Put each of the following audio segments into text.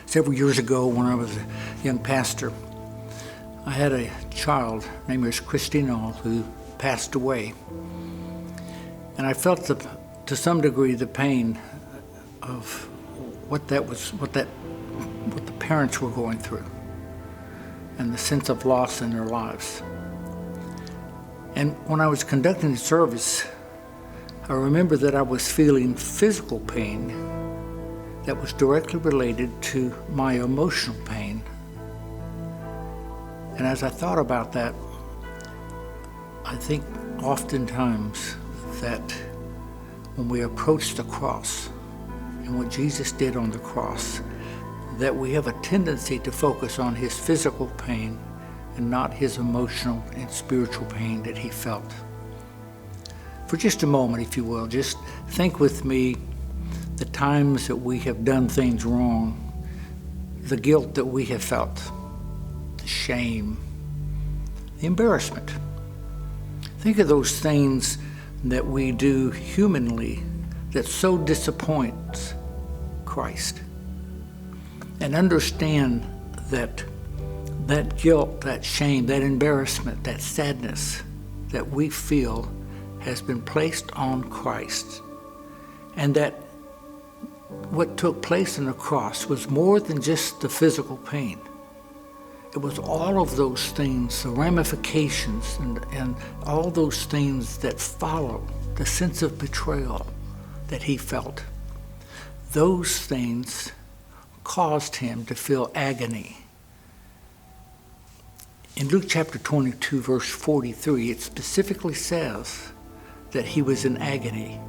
Several years ago, when I was a young pastor, I had a child named Christina who passed away. And I felt to some degree the pain of what the parents were going through and the sense of loss in their lives. And when I was conducting the service, I remember that I was feeling physical pain that was directly related to my emotional pain. And as I thought about that, I think oftentimes that when we approach the cross and what Jesus did on the cross, that we have a tendency to focus on his physical pain and not his emotional and spiritual pain that he felt. For just a moment, if you will, just think with me the times that we have done things wrong, the guilt that we have felt, the shame, the embarrassment. Think of those things that we do humanly that so disappoints Christ. And understand that guilt, that shame, that embarrassment, that sadness that we feel has been placed on Christ. And that what took place on the cross was more than just the physical pain. It was all of those things, the ramifications and all those things that follow, the sense of betrayal that he felt. Those things caused him to feel agony. In Luke chapter 22, verse 43, it specifically says that he was in agony.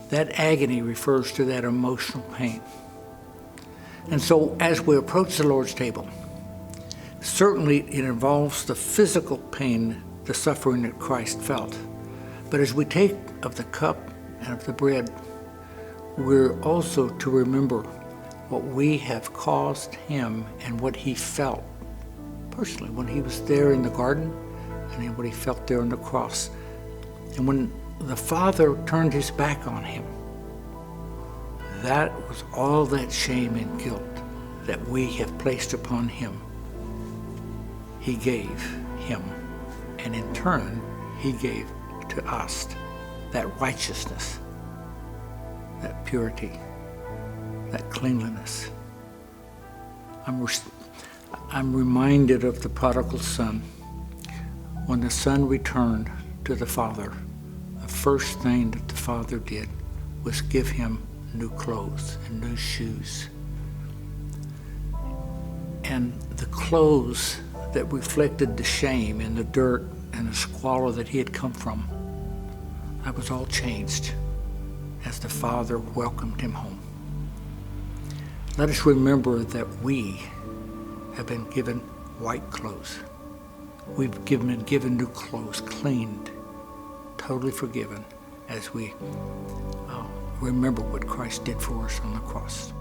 That agony refers to that emotional pain. And so as we approach the Lord's table, certainly it involves the physical pain, the suffering that Christ felt. But as we take of the cup and of the bread, we're also to remember what we have caused him and what he felt personally when he was there in the garden and what he felt there on the cross. And when the Father turned his back on him, that was all that shame and guilt that we have placed upon him. He gave him, and in turn, he gave to us that righteousness, that purity, that cleanliness. I'm reminded of the prodigal son. When the son returned to the father, the first thing that the father did was give him new clothes and new shoes. And the clothes that reflected the shame and the dirt and the squalor that he had come from, that was all changed as the father welcomed him home. Let us remember that we have been given white clothes. We've been given new clothes, cleaned, totally forgiven, as we remember what Christ did for us on the cross.